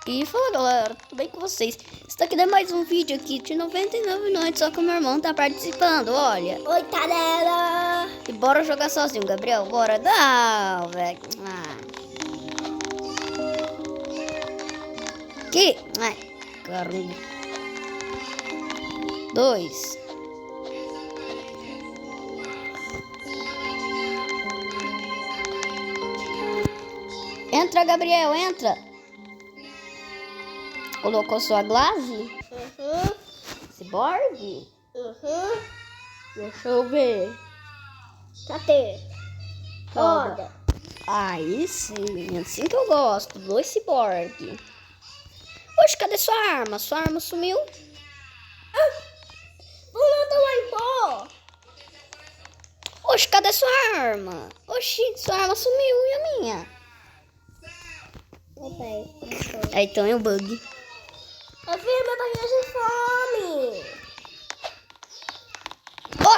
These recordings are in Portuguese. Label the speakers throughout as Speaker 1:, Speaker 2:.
Speaker 1: E fala galera, tudo bem com vocês? Isso daqui é mais um vídeo aqui de 99 noites, só que o meu irmão tá participando, olha.
Speaker 2: Oi, galera!
Speaker 1: E bora jogar sozinho, Gabriel? Bora? Não, velho. Aqui. Ai, caramba. 2. Entra, Gabriel, entra. Colocou sua glaze? Cyborg? Deixa eu ver.
Speaker 2: Cadê? Olha.
Speaker 1: Aí sim, assim que eu gosto. 2 cyborg. Oxe, cadê sua arma? Sua arma sumiu?
Speaker 2: Vamos lá, pô!
Speaker 1: Oxe, cadê sua arma? Oxi, sua arma sumiu e a minha? Aí então é o bug.
Speaker 2: Eu vi minha barriga de fome.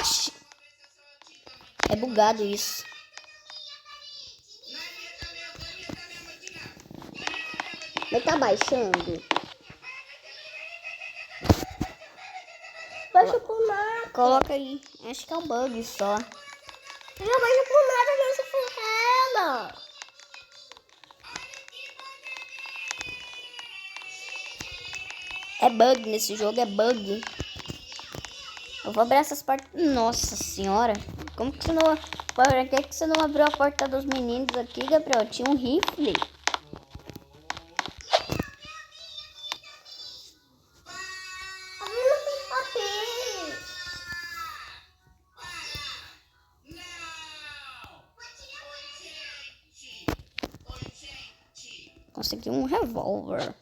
Speaker 1: Oxi! É bugado isso. Mas tá baixando.
Speaker 2: Baixa por nada.
Speaker 1: Coloca aí. Acho que é um bug só.
Speaker 2: Eu não baixa por nada nessa ferrada.
Speaker 1: É bug nesse jogo, é bug. Eu vou abrir essas portas. Nossa senhora. Como que você não... Por que você não abriu a porta dos meninos aqui, Gabriel? Tinha um rifle. Consegui um revólver.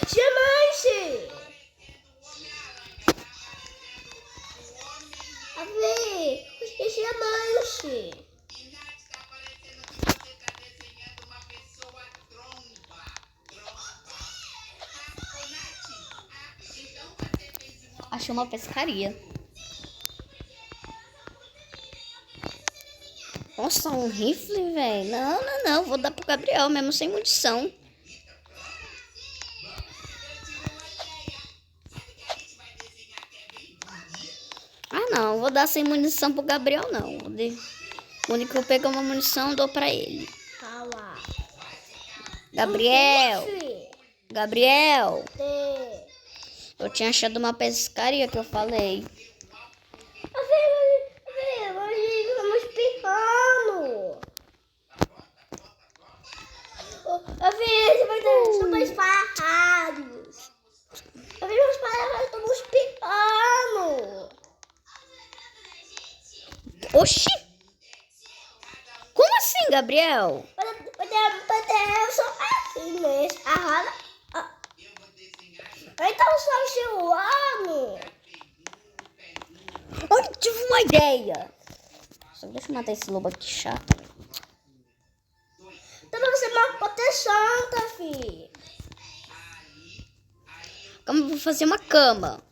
Speaker 2: Diamante! A ver, os diamante.
Speaker 1: Achei uma pescaria. Nossa, um rifle, velho. Não. Vou dar pro Gabriel mesmo sem munição. Ah, não. Vou dar sem munição pro Gabriel, não. Quando que eu pegar uma munição, eu dou pra ele.
Speaker 2: Fala.
Speaker 1: Gabriel. Eu tinha achado uma pescaria que eu falei.
Speaker 2: Vamos espirrando. A ver, você vai ter somos farrados. A ver, meus pais estão espirrando.
Speaker 1: Oxi! Como assim, Gabriel?
Speaker 2: Eu sou assim mesmo. Arrada. Então só chilando.
Speaker 1: Olha, tive uma ideia. Só deixa eu matar esse lobo aqui chato.
Speaker 2: Então você uma proteção, tá, filho?
Speaker 1: Vamos vou fazer uma cama.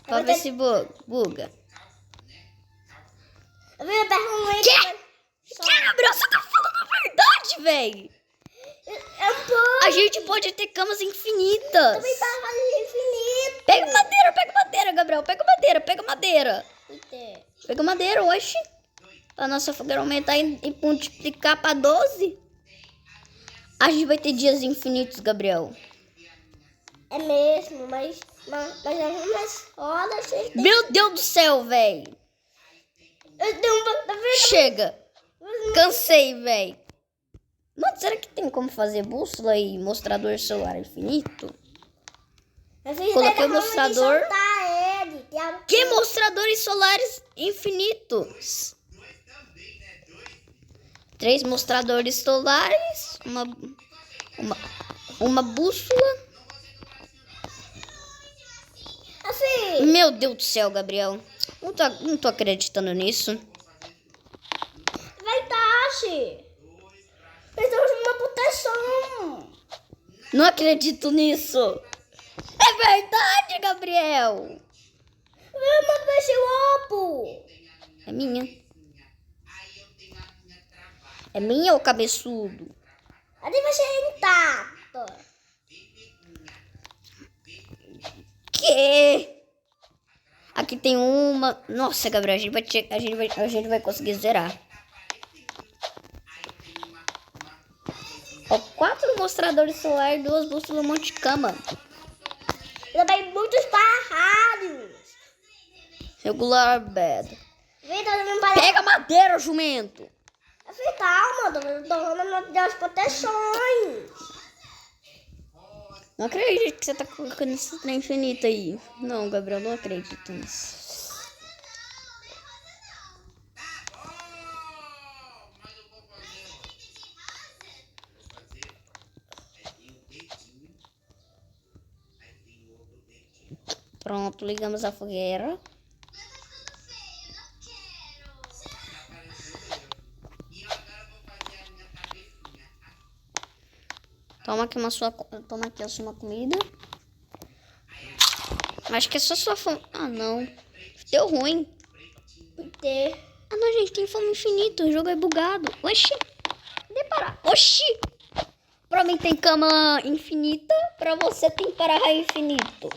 Speaker 1: Pra ver se buga.
Speaker 2: Eu vi a pergunta.
Speaker 1: Que, Gabriel? Você tá falando a verdade, velho? A gente pode ter camas infinitas.
Speaker 2: Também para infinito.
Speaker 1: Pega madeira, Gabriel. Pega madeira, oxe. A nossa fogueira aumentar e multiplicar pra 12. A gente vai ter dias infinitos, Gabriel.
Speaker 2: É mesmo, mas algumas horas...
Speaker 1: Meu Deus do céu, velho. Chega. Cansei, velho. Mano, será que tem como fazer bússola e mostrador solar infinito? Coloquei o mostrador. Que mostradores solares infinitos? 3 mostradores solares. Uma bússola.
Speaker 2: Assim.
Speaker 1: Meu Deus do céu, Gabriel. Não tô acreditando nisso.
Speaker 2: Vai, Tashi. Precisamos de uma proteção.
Speaker 1: Não acredito nisso. É verdade, Gabriel.
Speaker 2: Vamos ver se o pô.
Speaker 1: É minha. É minha, ô cabeçudo?
Speaker 2: Ali vai ser intacta.
Speaker 1: Que? Aqui tem uma... Nossa, Gabriel, a gente vai conseguir zerar. Ó, 4 mostradores solares e 2 bússolas Monte Cama.
Speaker 2: Também muitos parrários.
Speaker 1: Regular bed.
Speaker 2: Vitor, não parece...
Speaker 1: Pega madeira, jumento.
Speaker 2: Calma, tô dando as proteções.
Speaker 1: Não acredito que você tá colocando esse trem infinito aí. Não, Gabriel, não acredito nisso. Pronto, ligamos a fogueira. Toma aqui a sua comida. Acho que é só sua fome. Ah, não. Deu ruim. Ah, não, gente, tem fome infinita. O jogo é bugado. Oxi. Cadê parar? Oxi. Pra mim tem cama infinita. Pra você tem para infinito.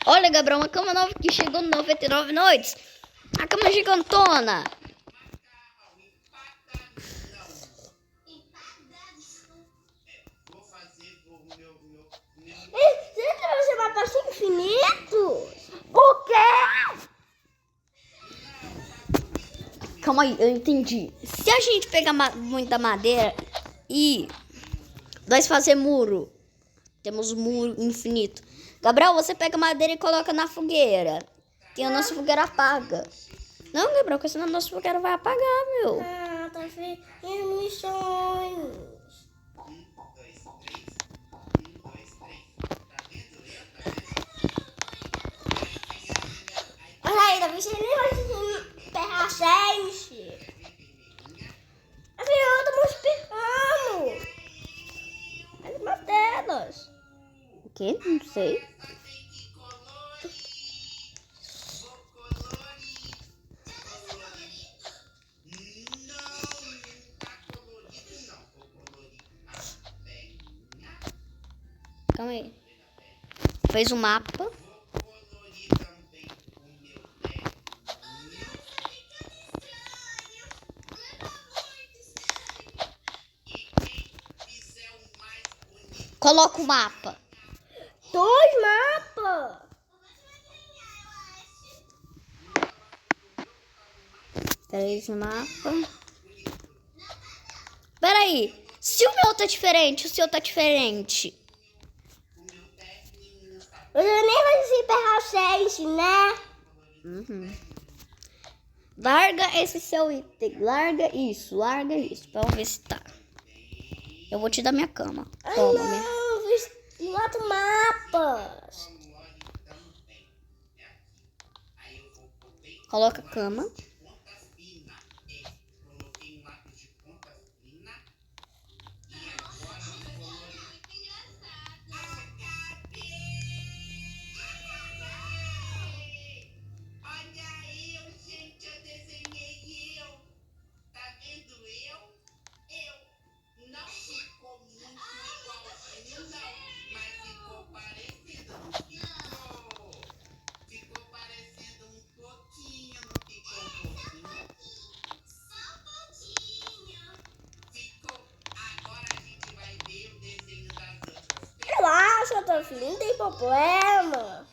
Speaker 1: Olha, Gabriel, uma cama nova que chegou no 99 noites. A cama gigantona.
Speaker 2: Será que vai ser mapa assim infinito? O quê?
Speaker 1: Calma aí, eu entendi. Se a gente pegar muita madeira e nós fazer muro, temos muro infinito. Gabriel, você pega madeira e coloca na fogueira, que a nossa fogueira apaga. Não, Gabriel, porque senão a nossa fogueira vai apagar, meu.
Speaker 2: Ah, tá feio. Meus sonhos. Olha aí, Davi, você nem vai se ferrar a gente. Afinal, estamos espirrando. As madeiras.
Speaker 1: O quê? Não sei. Calma aí. Fez um mapa. Coloca o mapa.
Speaker 2: 2 mapas.
Speaker 1: Três mapas. Peraí. Se o meu tá diferente, o seu tá diferente.
Speaker 2: Você nem vai se ferrar a gente, né?
Speaker 1: Uhum. Larga esse seu item. Larga isso. Pra eu ver se tá. Eu vou te dar minha cama. Toma, minha.
Speaker 2: Não, fiz 4 mapas.
Speaker 1: Coloca a cama.
Speaker 2: Relaxa, teu filho, não tem problema.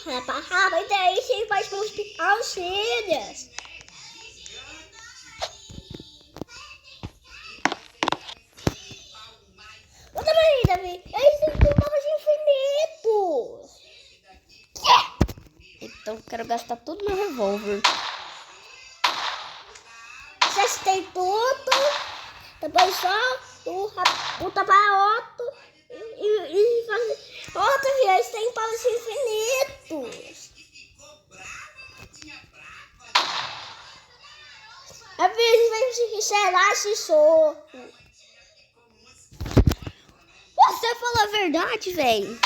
Speaker 2: Rapaz, mas daí você faz com os auxílios.
Speaker 1: Quero gastar tudo no revólver.
Speaker 2: Gastei tudo. Depois só o tapa-outro e fazer outra vez. Tem paus infinitos. Às vezes vai enxergar esse soco.
Speaker 1: Você falou a verdade, velho.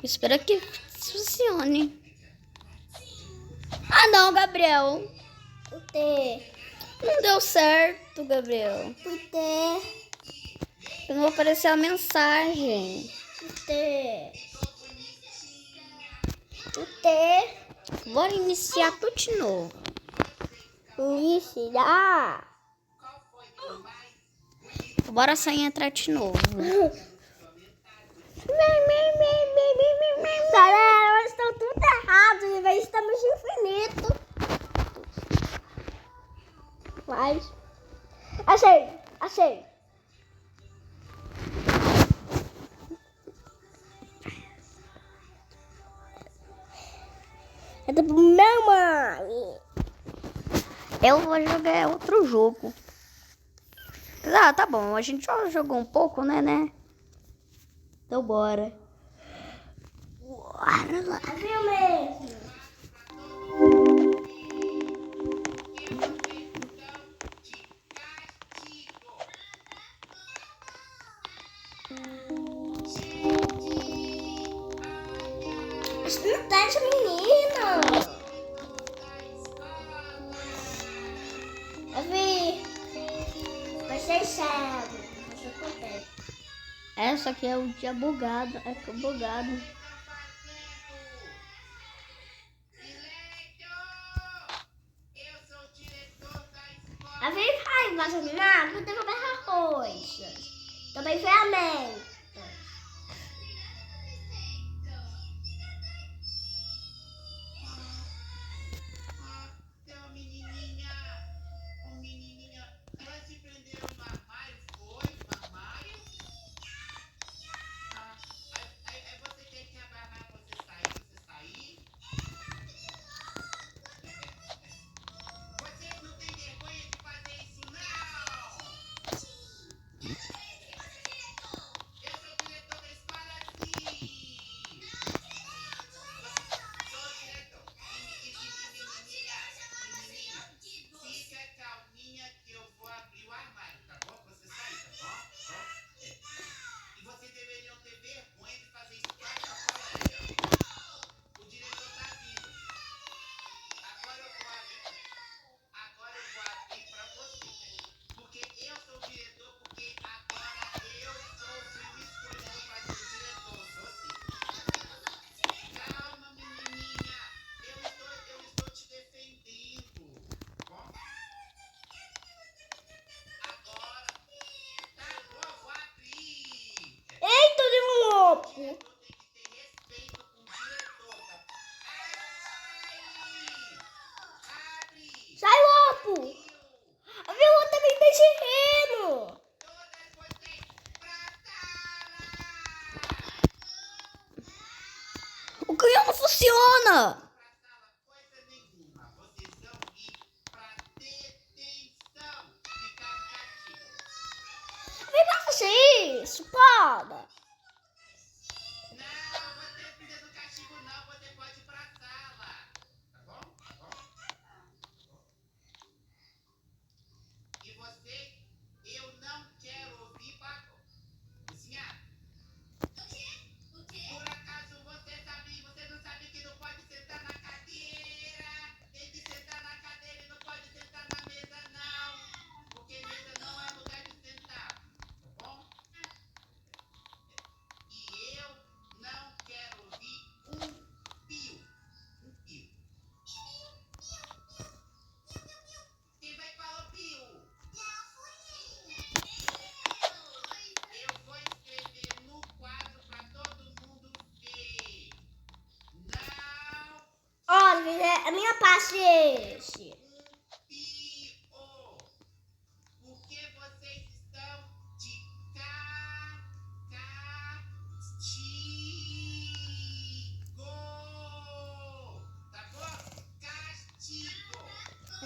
Speaker 1: Espero que funcione. Ah, não, Gabriel.
Speaker 2: O T.
Speaker 1: Não deu certo, Gabriel.
Speaker 2: O T.
Speaker 1: Não vai aparecer a mensagem.
Speaker 2: O T. O T.
Speaker 1: Bora iniciar tudo de novo.
Speaker 2: Iniciar.
Speaker 1: Bora sair e entrar de novo.
Speaker 2: Galera, estão tudo errado. Estamos infinito. Mas. Achei. É do meu mãe.
Speaker 1: Eu vou jogar outro jogo. Ah, tá bom. A gente já jogou um pouco, né? Então bora. Bora lá.
Speaker 2: Viu mesmo? Não tá de menina. Eu vi. Você cego. Você acontece.
Speaker 1: Essa aqui é o dia bugado. É bugado.
Speaker 2: A ver vai vacinar, eu tenho que arroz. Também ferramenta. Eita, de um louco. Sai, louco. A vilã também tá terreno.
Speaker 1: O canhão não funciona.
Speaker 2: Vem pra fazer isso, para. Olha, a minha paciência.
Speaker 3: Por que você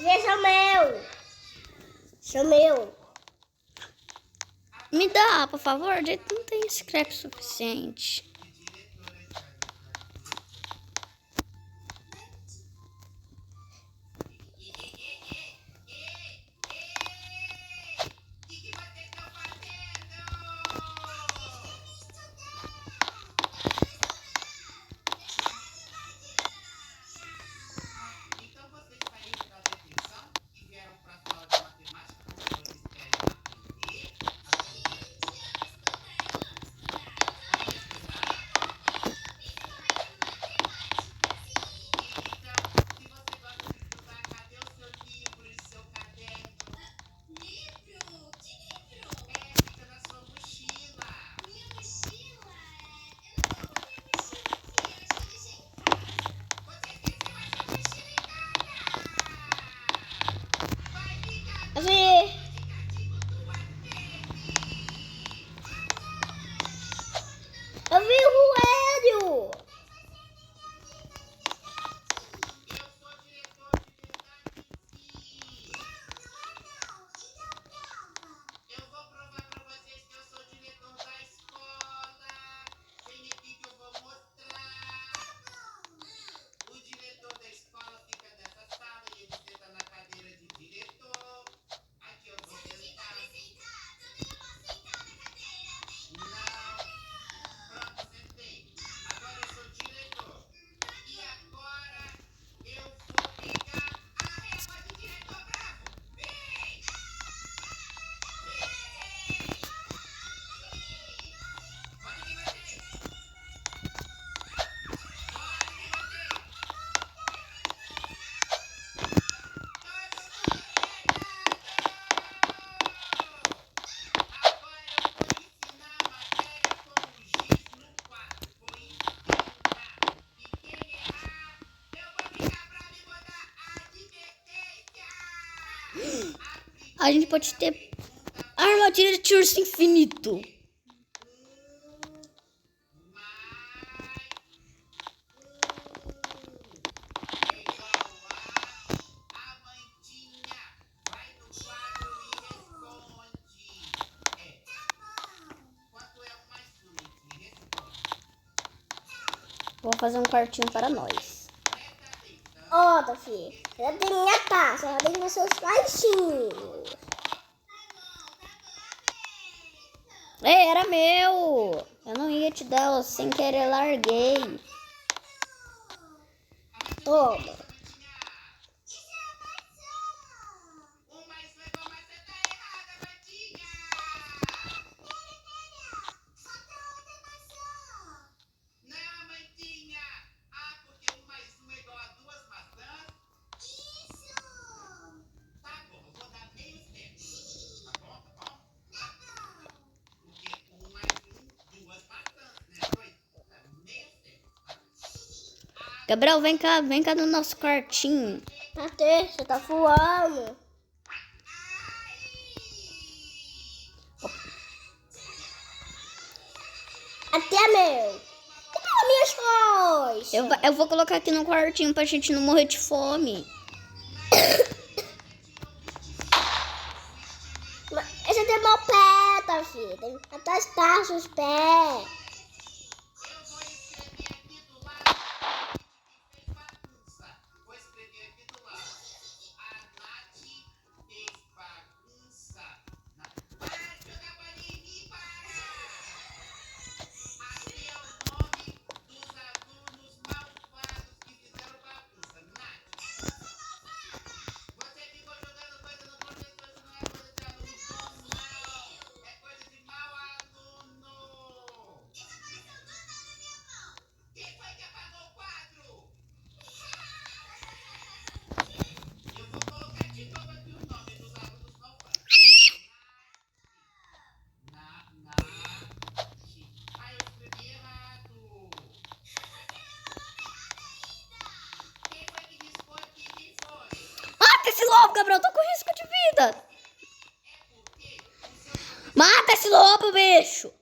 Speaker 2: Esse é meu. Esse é meu.
Speaker 1: Me dá, por favor. Não tem scrap suficiente.
Speaker 2: Eu vi o Hélio.
Speaker 1: A gente pode ter armadilha de urso infinito. Vou fazer um quartinho para nós.
Speaker 2: Ó, Davi. Já tem minha casa. Já tem meus quartinhos.
Speaker 1: Ei, era meu. Eu não ia te dar, eu sem querer larguei.
Speaker 2: Toma.
Speaker 1: Gabriel, vem cá no nosso quartinho.
Speaker 2: Até, você tá voando. Até meu. Que pega minhas coisas?
Speaker 1: Eu vou colocar aqui no quartinho pra gente não morrer de fome.
Speaker 2: Esse tem meu pé, Davi. Tem até as taças os pés.
Speaker 1: Mata esse lobo, Gabriel, tô com risco de vida. Mata esse lobo, bicho.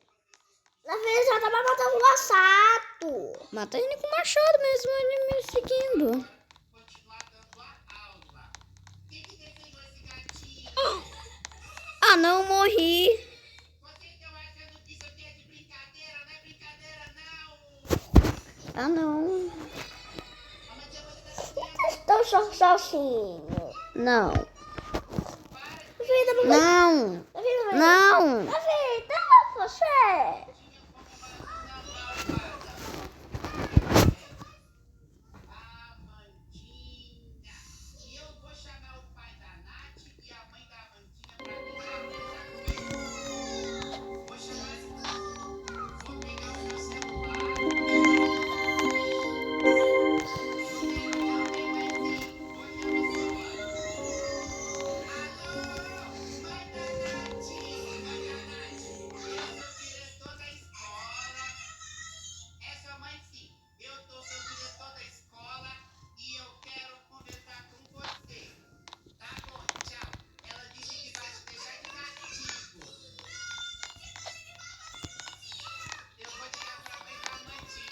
Speaker 2: Na vez já tava matando um assato.
Speaker 1: Mata ele com machado mesmo, ele me seguindo. Ah, não morri. Ah, não.
Speaker 2: Estou sozinho.
Speaker 1: Não.
Speaker 2: Vida,
Speaker 1: Não. Não.
Speaker 2: Vida, você.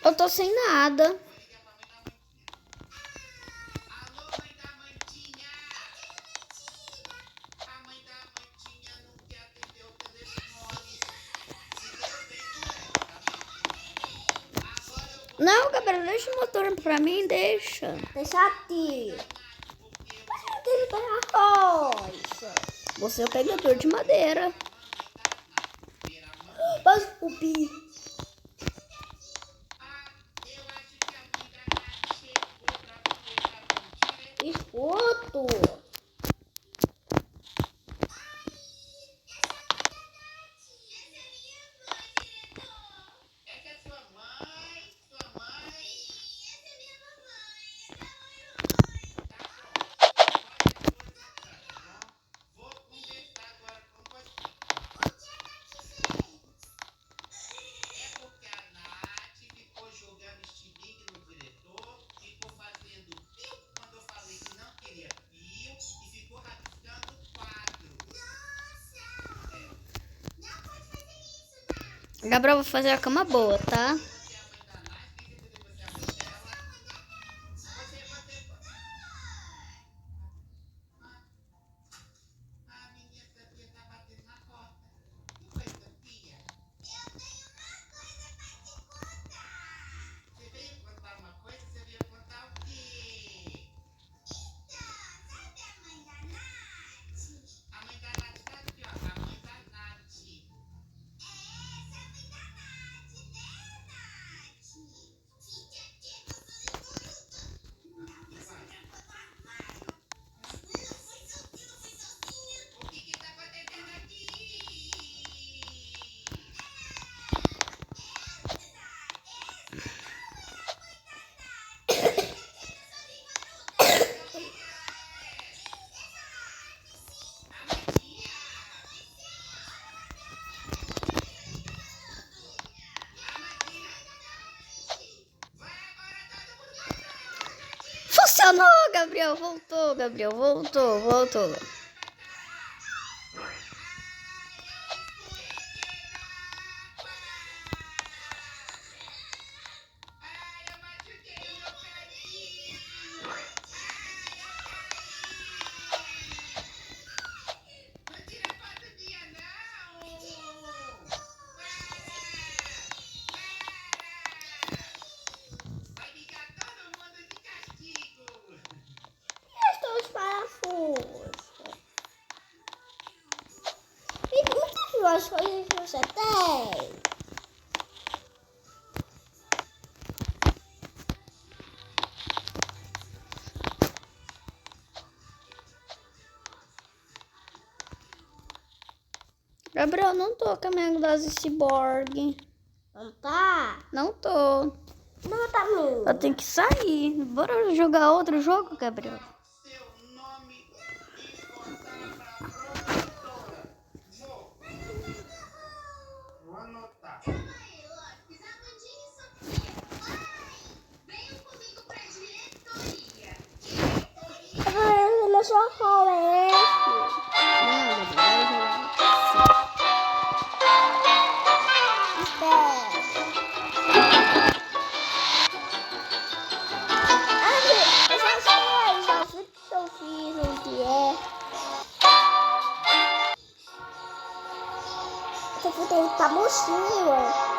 Speaker 1: Eu tô sem nada. Não, Gabriel, deixa o motor pra mim, deixa.
Speaker 2: Deixa aqui. Mas eu tenho que pegar arroz.
Speaker 1: Você é o pegador de madeira.
Speaker 2: Mas o pi. Esgoto.
Speaker 1: Gabriel, vou fazer a cama boa, tá? Funcionou, Gabriel. Voltou, Gabriel. Voltou.
Speaker 2: Estou os parafusos. E quantas duas coisas que você tem?
Speaker 1: Gabriel, não tô com a minha glase cyborg.
Speaker 2: Não tá?
Speaker 1: Não tô.
Speaker 2: Não tá mesmo.
Speaker 1: Eu tenho que sair. Bora jogar outro jogo, Gabriel?
Speaker 2: Eu não sou qual é esse.
Speaker 1: Não, Gabriel, bora jogar.
Speaker 2: Espera. Eu já sei o que eu fiz, o que é. tá murchinho.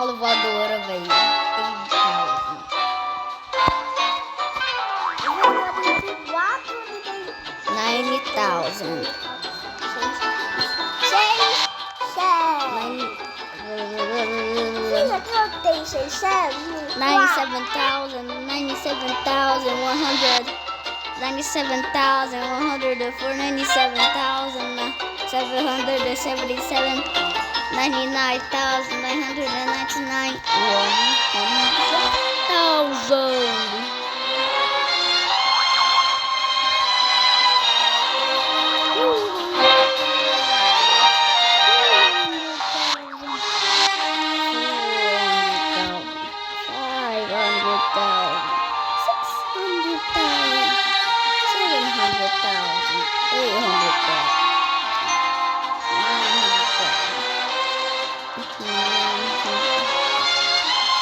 Speaker 1: bola voadora, velho. 9,000. 97,104, 97,777, 99,999, 1,000.